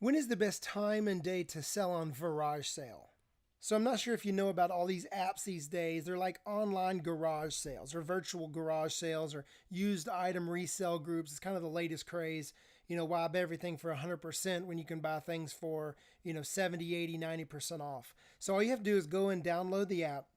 When is the best time and day to sell on VarageSale? So I'm not sure if you know about all these apps these days. They're like online garage sales or virtual garage sales or used item resale groups. It's kind of the latest craze. Why buy everything for 100% when you can buy things for, 70, 80, 90% off. So all you have to do is go and download the app,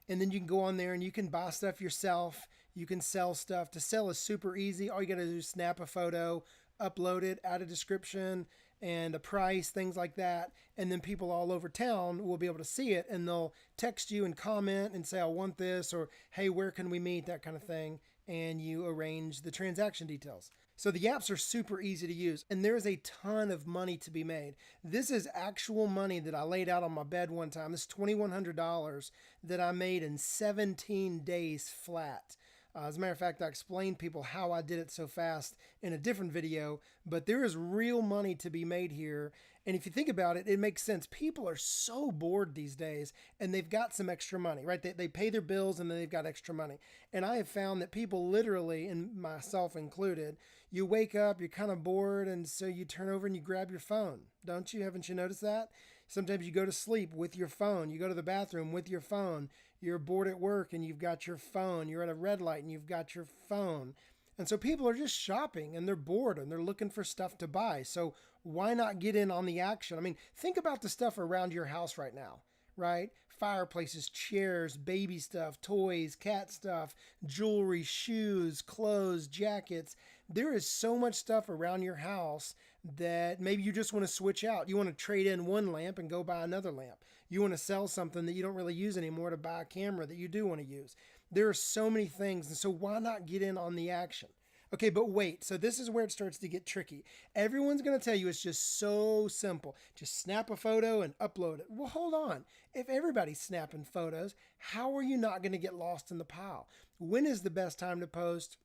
and then you can go on there and you can buy stuff yourself. You can sell stuff. To sell is super easy. All you got to do is snap a photo, upload it, add a description and a price, things like that. And then people all over town will be able to see it, and they'll text you and comment and say, I want this, or hey, where can we meet, that kind of thing. And you arrange the transaction details. So the apps are super easy to use, and there's a ton of money to be made. This is actual money that I laid out on my bed one time. This is $2,100 that I made in 17 days flat. As a matter of fact, I explained people how I did it so fast in a different video, but there is real money to be made here. And if you think about it, it makes sense. People are so bored these days, and they've got some extra money, right? They pay their bills and then they've got extra money. And I have found that people literally, and myself included, you wake up, you're kind of bored, and so you turn over and you grab your phone. Don't you? Haven't you noticed that? Sometimes you go to sleep with your phone. You go to the bathroom with your phone. You're bored at work and you've got your phone. You're at a red light and you've got your phone. And so people are just shopping and they're bored and they're looking for stuff to buy. So why not get in on the action? I mean, think about the stuff around your house right now, right? Fireplaces, chairs, baby stuff, toys, cat stuff, jewelry, shoes, clothes, jackets. There is so much stuff around your house that maybe you just want to switch out. You want to trade in one lamp and go buy another lamp. You want to sell something that you don't really use anymore to buy a camera that you do want to use. There are so many things. And so why not get in on the action? Okay, but wait. So this is where it starts to get tricky. Everyone's going to tell you it's just so simple. Just snap a photo and upload it. Well, hold on. If everybody's snapping photos, how are you not going to get lost in the pile? When is the best time to post?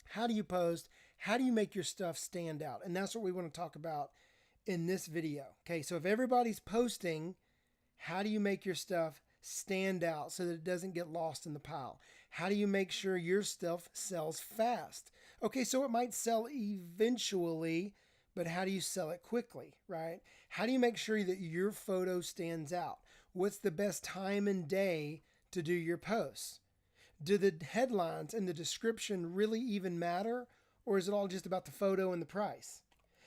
How do you post? How do you make your stuff stand out? And that's what we want to talk about in this video. Okay, so if everybody's posting, how do you make your stuff stand out so that it doesn't get lost in the pile? How do you make sure your stuff sells fast? Okay, so it might sell eventually, but how do you sell it quickly, right? How do you make sure that your photo stands out? What's the best time and day to do your posts? Do the headlines and the description really even matter, or is it all just about the photo and the price?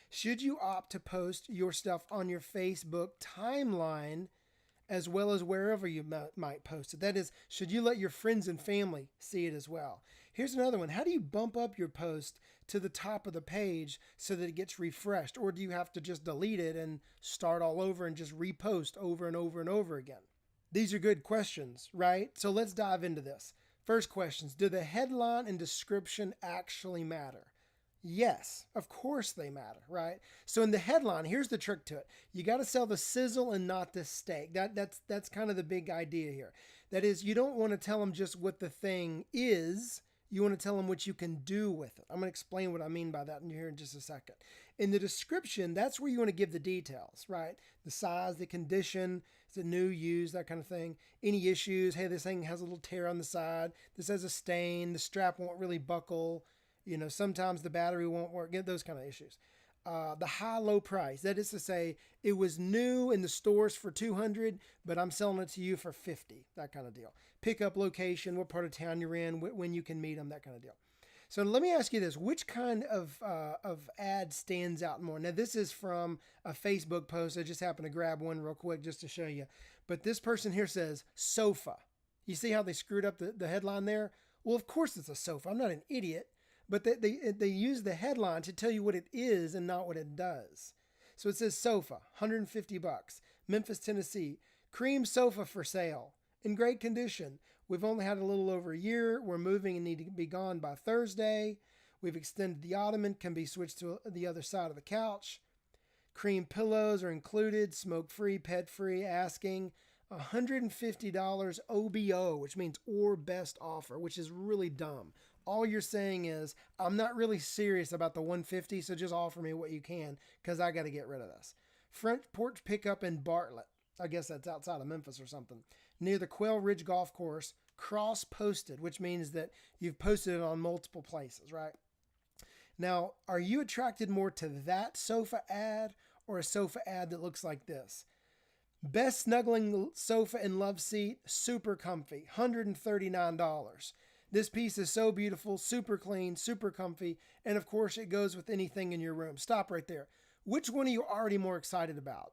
Should you opt to post your stuff on your Facebook timeline as well as wherever you might post it? That is, should you let your friends and family see it as well? Here's another one. How do you bump up your post to the top of the page so that it gets refreshed? Or do you have to just delete it and start all over and just repost over and over and over again? These are good questions, right? So let's dive into this. First questions. Do the headline and description actually matter? Yes, of course they matter, right? So in the headline, here's the trick to it. You got to sell the sizzle and not the steak. That's kind of the big idea here. That is, you don't want to tell them just what the thing is. You want to tell them what you can do with it. I'm going to explain what I mean by that here in just a second. In the description, that's where you want to give the details, right? The size, the condition, is it new, used, that kind of thing. Any issues? Hey, this thing has a little tear on the side. This has a stain. The strap won't really buckle. Sometimes the battery won't work. Get those kind of issues. The high-low price. That is to say, it was new in the stores for $200, but I'm selling it to you for $50. That kind of deal. Pickup location, what part of town you're in, when you can meet them, that kind of deal. So let me ask you this: which kind of ad stands out more? Now, this is from a Facebook post. I just happened to grab one real quick just to show you. But this person here says sofa. You see how they screwed up the headline there? Well, of course it's a sofa. I'm not an idiot. But they use the headline to tell you what it is and not what it does. So it says sofa, $150. Memphis, Tennessee. Cream sofa for sale. In great condition. We've only had a little over a year. We're moving and need to be gone by Thursday. We've extended the ottoman. Can be switched to the other side of the couch. Cream pillows are included. Smoke-free, pet-free. Asking $150 OBO, which means or best offer, which is really dumb. All you're saying is, I'm not really serious about the 150, so just offer me what you can, because I got to get rid of this. Front porch pickup in Bartlett. I guess that's outside of Memphis or something. Near the Quail Ridge Golf Course. Cross-posted, which means that you've posted it on multiple places, right? Now, are you attracted more to that sofa ad or a sofa ad that looks like this. Best snuggling sofa and love seat, super comfy, $139. This piece is so beautiful, super clean, super comfy, and of course it goes with anything in your room. Stop right there. Which one are you already more excited about?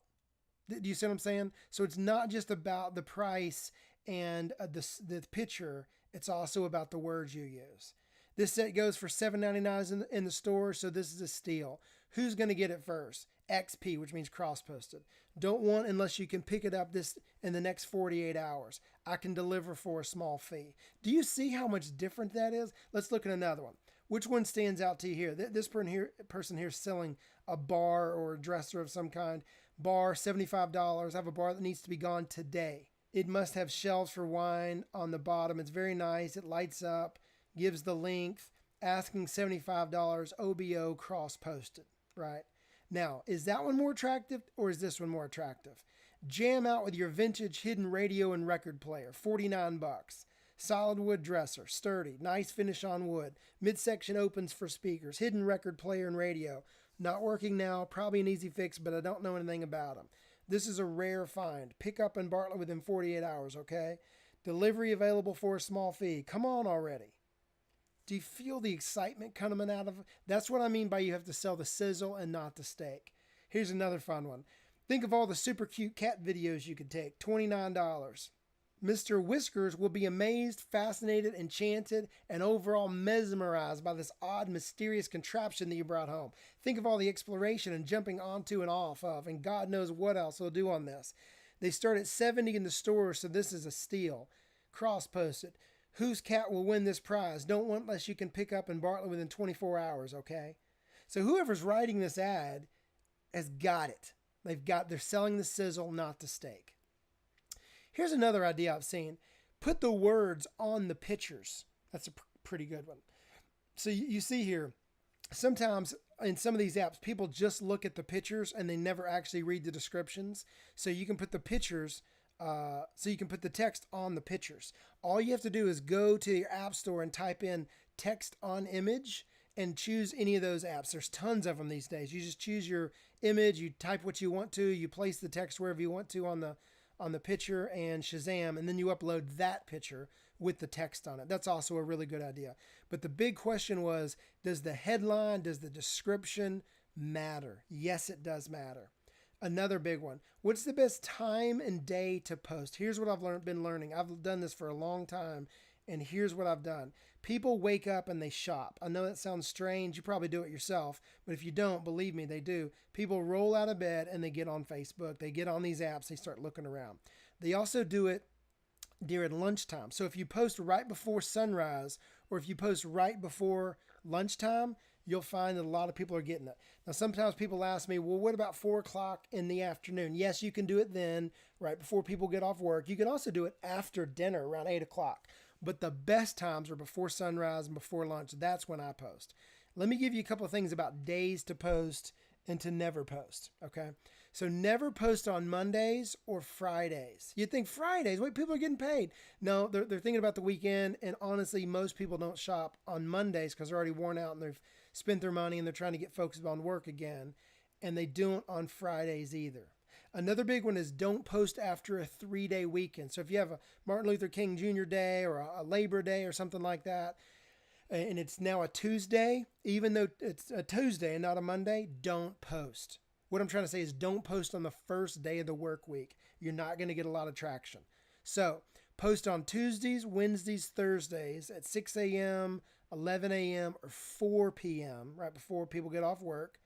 Do you see what I'm saying? So it's not just about the price and the picture, it's also about the words you use. This set goes for $7.99 in the store, so this is a steal. Who's going to get it first? XP, which means cross-posted. Don't want unless you can pick it up this in the next 48 hours. I can deliver for a small fee. Do you see how much different that is? Let's look at another one. Which one stands out to you here? This person here is selling a bar or a dresser of some kind. Bar, $75. I have a bar that needs to be gone today. It must have shelves for wine on the bottom. It's very nice. It lights up, gives the length, asking $75, OBO, cross-posted, right? Now, is that one more attractive or is this one more attractive? Jam out with your vintage hidden radio and record player, $49. Solid wood dresser, sturdy, nice finish on wood. Midsection opens for speakers, hidden record player and radio. Not working now, probably an easy fix, but I don't know anything about them. This is a rare find. Pick up in Bartlett within 48 hours, okay? Delivery available for a small fee. Come on already. Do you feel the excitement coming out of it? That's what I mean by you have to sell the sizzle and not the steak. Here's another fun one. Think of all the super cute cat videos you could take. $29. Mr. Whiskers will be amazed, fascinated, enchanted, and overall mesmerized by this odd, mysterious contraption that you brought home. Think of all the exploration and jumping onto and off of, and God knows what else they'll do on this. They start at $70 in the store, so this is a steal. Cross-posted. Whose cat will win this prize? Don't want unless you can pick up in Bartlett within 24 hours, okay? So whoever's writing this ad has got it. They're selling the sizzle, not the steak. Here's another idea I've seen. Put the words on the pictures. That's a pretty good one. So you see here, sometimes in some of these apps, people just look at the pictures and they never actually read the descriptions. So you can put the pictures, so you can put the text on the pictures. All you have to do is go to your app store and type in text on image and choose any of those apps. There's tons of them these days. You just choose your image, you type what you want to, you place the text wherever you want to on the picture and Shazam, and then you upload that picture with the text on it. That's also a really good idea. But the big question was, does the headline, does the description matter? Yes, it does matter. Another big one. What's the best time and day to post? Here's what I've been learning. I've done this for a long time, and here's what I've done. People wake up and they shop. I know that sounds strange. You probably do it yourself, but if you don't, believe me, they do. People roll out of bed and they get on Facebook. They get on these apps. They start looking around. They also do it during lunchtime. So if you post right before sunrise or if you post right before lunchtime, you'll find that a lot of people are getting it. Now, sometimes people ask me, well, what about 4 o'clock in the afternoon? Yes, you can do it then, right before people get off work. You can also do it after dinner, around 8 o'clock. But the best times are before sunrise and before lunch. That's when I post. Let me give you a couple of things about days to post and to never post, okay? So never post on Mondays or Fridays. You'd think Fridays, wait, people are getting paid. No, they're thinking about the weekend, and honestly, most people don't shop on Mondays because they're already worn out and they've spent their money and they're trying to get focused on work again, and they don't on Fridays either. Another big one is don't post after a 3-day weekend. So if you have a Martin Luther King Jr. Day or a Labor Day or something like that, and it's now a Tuesday, even though it's a Tuesday and not a Monday, don't post. What I'm trying to say is don't post on the first day of the work week. You're not going to get a lot of traction. So post on Tuesdays, Wednesdays, Thursdays at 6 a.m., 11 a.m., or 4 p.m., right before people get off work.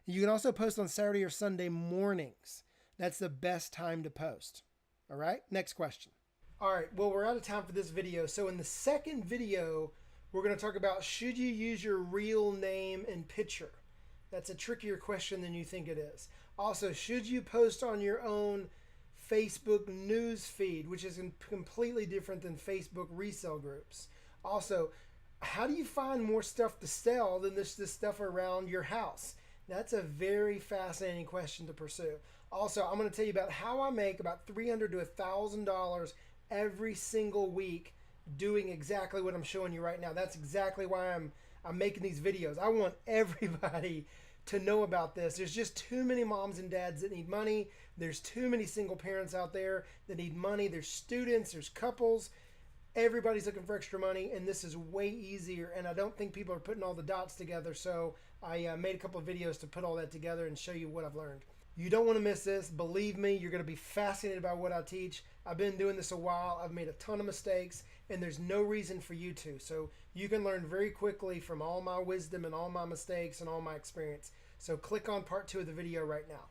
You can also post on Saturday or Sunday mornings. That's the best time to post. All right, next question. All right, well, we're out of time for this video. So in the second video, we're going to talk about should you use your real name and picture? That's a trickier question than you think it is. Also, should you post on your own Facebook news feed, which is completely different than Facebook resale groups? Also, how do you find more stuff to sell than this stuff around your house? That's a very fascinating question to pursue. Also, I'm going to tell you about how I make about $300 to $1,000 every single week doing exactly what I'm showing you right now. That's exactly why I'm making these videos. I want everybody to know about this. There's just too many moms and dads that need money. There's too many single parents out there that need money. There's students, there's couples. Everybody's looking for extra money, and this is way easier. And I don't think people are putting all the dots together. So I made a couple of videos to put all that together and show you what I've learned. You don't want to miss this. Believe me, you're going to be fascinated by what I teach. I've been doing this a while. I've made a ton of mistakes, and there's no reason for you to. So you can learn very quickly from all my wisdom and all my mistakes and all my experience. So click on part 2 of the video right now.